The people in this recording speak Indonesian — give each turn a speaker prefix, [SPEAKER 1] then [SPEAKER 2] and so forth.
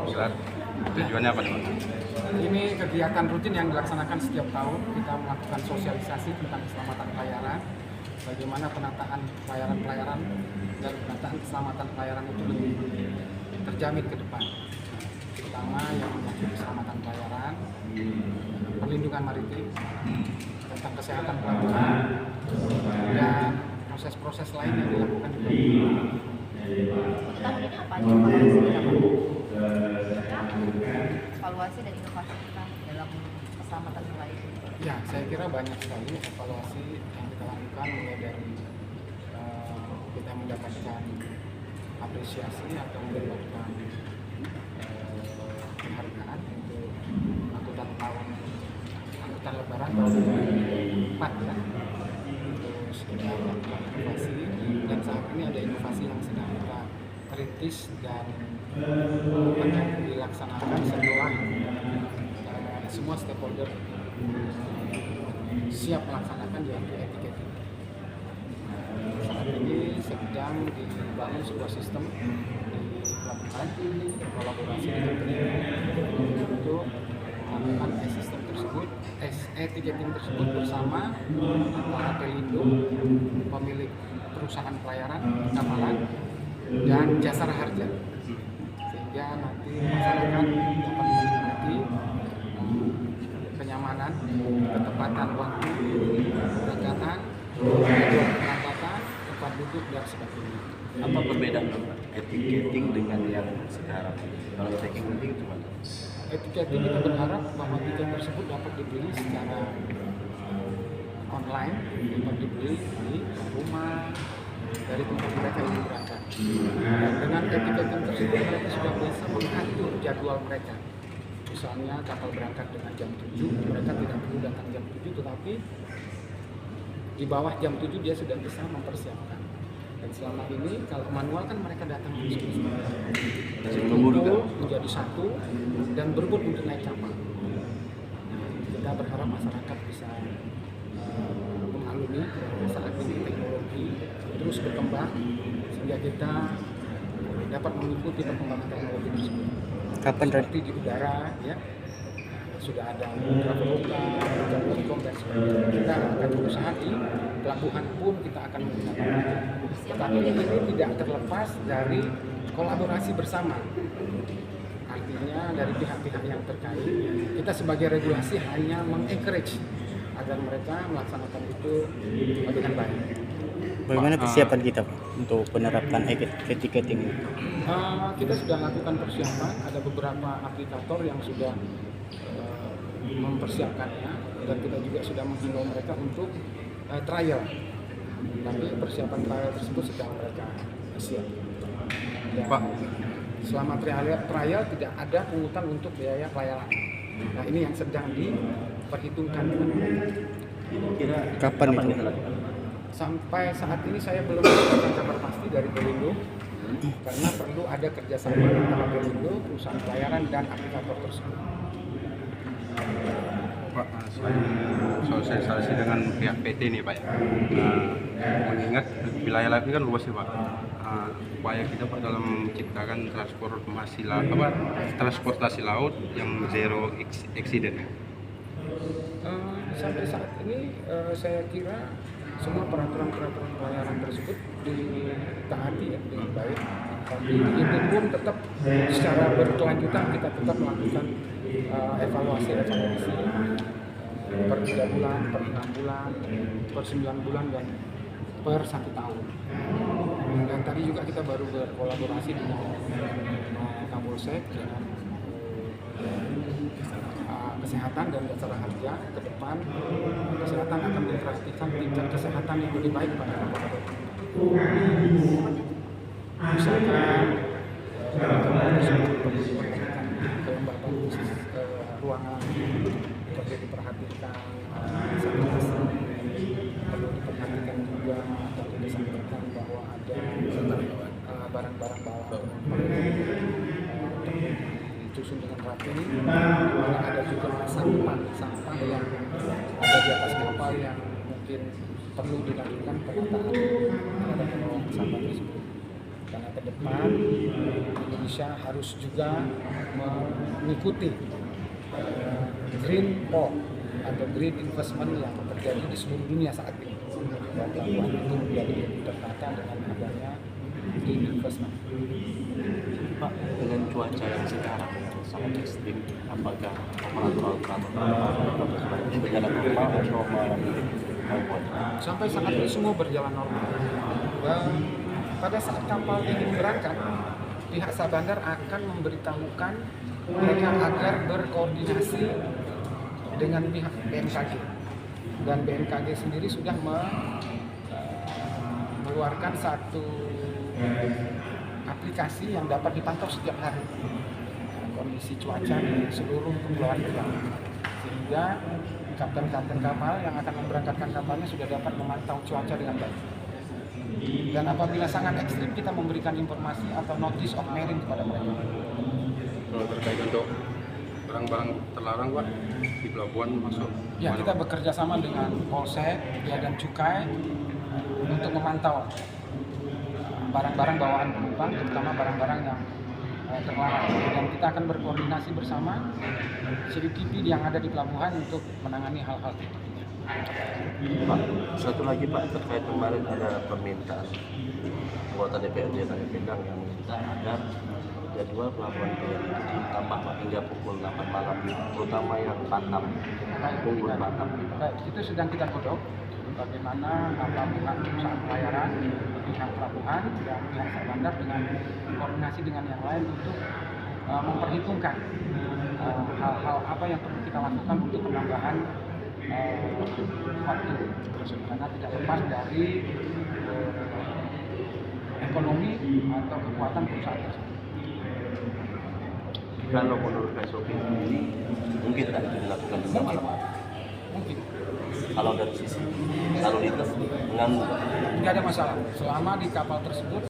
[SPEAKER 1] gelar. Tujuannya apa nih, Pak?
[SPEAKER 2] Ini kegiatan rutin yang dilaksanakan setiap tahun. Kita melakukan sosialisasi tentang keselamatan pelayaran, bagaimana penataan pelayaran-pelayaran dan penataan keselamatan pelayaran itu lebih terjamin ke depan. Pertama yang menyangkut keselamatan pelayaran, perlindungan maritim, tentang kesehatan pelabuhan, dan proses-proses lain yang dilakukan di pelabuhan.
[SPEAKER 3] Tahun ini apa aja evaluasi dan inovasi kita dalam keselamatan pelayaran?
[SPEAKER 2] Ya, saya kira banyak sekali evaluasi yang kita lakukan, mulai dari kita mendapatkan apresiasi atau mendapatkan penghargaan untuk angkutan lebaran tahun 2004 ya. Terus kita melakukan inovasi, dan saat ini ada inovasi yang sedang kita rintis dan akan dilaksanakan setelah semua stakeholder siap melaksanakan yaitu etiketing. Saat ini sedang dibangun sebuah sistem di pelabuhan kolaborasi dengan Pelindo untuk melakukan sistem tersebut, etiketing tersebut bersama antara Pelindo, pemilik perusahaan pelayaran kapal, dan Jasara Harja, sehingga nanti masyarakat dapat menikmati kenyamanan, ketepatan waktu keberangkatan, jadwal keberangkatan, tempat duduk dan sebagainya.
[SPEAKER 4] Apa perbedaan etiketing dengan yang sekarang? Kalau etiketing itu mana?
[SPEAKER 2] Etiketing kita berharap bahwa tiket tersebut dapat dibeli secara online, dapat dibeli di rumah, dari tempat mereka ingin berangkat. Dan dengan etiketing tersebut mereka sudah bisa mengatur jadwal mereka. Misalnya kapal berangkat dengan jam 7, mereka tidak perlu datang jam 7, tetapi di bawah jam 7 dia sudah bisa mempersiapkan. Dan selama ini kalau manual kan mereka datang di sini, kumpul menjadi satu dan berebut untuk naik kapal. Kita berharap masyarakat bisa mengalami saat ini teknologi terus berkembang, sehingga kita dapat mengikuti perkembangan teknologi tersebut.
[SPEAKER 5] Kapan
[SPEAKER 2] seperti di udara ya, sudah ada Traveloka, Jam.com dan sebagainya. Kita akan berusaha di pelabuhan pun kita akan menggunakan itu. Tetapi ini tidak terlepas dari kolaborasi bersama. Artinya dari pihak-pihak yang terkait, kita sebagai regulasi hanya mengencourage agar mereka melaksanakan itu dengan baik.
[SPEAKER 5] Bagaimana persiapan kita Pak untuk menerapkan etiketing?
[SPEAKER 2] Kita sudah lakukan persiapan, ada beberapa aplikator yang sudah mempersiapkannya, dan kita juga sudah menghimbau mereka untuk trial. Tapi persiapan trial tersebut sedang mereka siap. Dan
[SPEAKER 1] Pak,
[SPEAKER 2] selama trial tidak ada pungutan untuk biaya pelayaran. Nah ini yang sedang diperhitungkan dengan mereka.
[SPEAKER 4] Kira
[SPEAKER 5] Kapan itu?
[SPEAKER 4] kita lakukan?
[SPEAKER 2] Sampai saat ini saya belum mendapatkan kabar pasti dari Pelindo, karena perlu ada kerjasama antara Pelindo, perusahaan pelayaran, dan aplikator tersebut.
[SPEAKER 1] Pak, selain sosialisasi dengan pihak PT nih Pak ya, mengingat wilayah laut ini kan luas ya Pak. Upaya kita Pak dalam menciptakan transportasi laut yang zero accident.
[SPEAKER 2] Sampai saat ini saya kira semua peraturan-peraturan pelayaran tersebut ditaati ya dengan baik. Tapi itu pun tetap secara berkelanjutan kita tetap melakukan evaluasi per 3 bulan, per 6 bulan, per 9 bulan, dan per 1 tahun. Dan tadi juga kita baru berkolaborasi dengan Kapolsek, dengan kesehatan dan Jasara Harja. Ke depan kesehatan akan memperhatikan tingkat kesehatan yang lebih baik pada kapal. Misalkan kelembaban khusus ruangan perlu diperhatikan, sanitasi perlu diperhatikan juga, atau disampaikan bahwa ada barang-barang bawaan disusun dengan rapi. Ada juga sampah yang ada di atas kapal yang mungkin perlu dilakukan penataan terhadap pengelolaan sampah tersebut. karena ke depan Indonesia harus juga mengikuti green port atau green investment yang terjadi di seluruh dunia saat ini. Dan pelabuhan itu menjadi lebih tertata dengan adanya green investment.
[SPEAKER 4] Pak, dengan cuaca yang sekarang yang sangat ekstrim, apakah operator ini berjalan normal atau mengalami gangguan?
[SPEAKER 2] Sampai saat ini semua berjalan normal. Dan pada saat kapal ingin berangkat, pihak Sabandar akan memberitahukan mereka agar berkoordinasi dengan pihak BMKG. Dan BMKG sendiri sudah mengeluarkan satu aplikasi yang dapat dipantau setiap hari kondisi cuaca di seluruh kepulauan Riau, sehingga kapten-kapten kapal yang akan memberangkatkan kapalnya sudah dapat memantau cuaca dengan baik. Dan apabila sangat ekstrim, kita memberikan informasi atau notice of marine kepada mereka.
[SPEAKER 1] Kalau terkait untuk barang-barang terlarang Pak di pelabuhan masuk.
[SPEAKER 2] Ya, kita bekerja sama dengan Polsek, Bea dan Cukai untuk memantau barang-barang bawaan penumpang, terutama barang-barang yang terlarang. Dan kita akan berkoordinasi bersama CCTV yang ada di pelabuhan untuk menangani hal-hal itu.
[SPEAKER 4] Pak, satu lagi Pak, terkait kemarin ada permintaan anggota DPRD Tanjung Pinang yang meminta agar jadwal pelabuhan Riau ditambah Pak hingga pukul 8 malam, terutama yang Batam, Bungur Batam.
[SPEAKER 2] Baik, itu sedang kita godok bagaimana pihak perusahaan pelayaran, pihak pelabuhan, dan pihak Sabandar dengan koordinasi dengan yang lain untuk memperhitungkan hal-hal apa yang perlu kita lakukan untuk penambahan waktu, karena tidak lepas dari ekonomi atau kekuatan perusahaan tersebut.
[SPEAKER 4] Kalau menurut SOP ini mungkin tak itu dilakukan di malam?
[SPEAKER 2] Mungkin.
[SPEAKER 4] Kalau dari sisi lalu lintas mengganggu?
[SPEAKER 2] Tidak ada masalah selama di kapal tersebut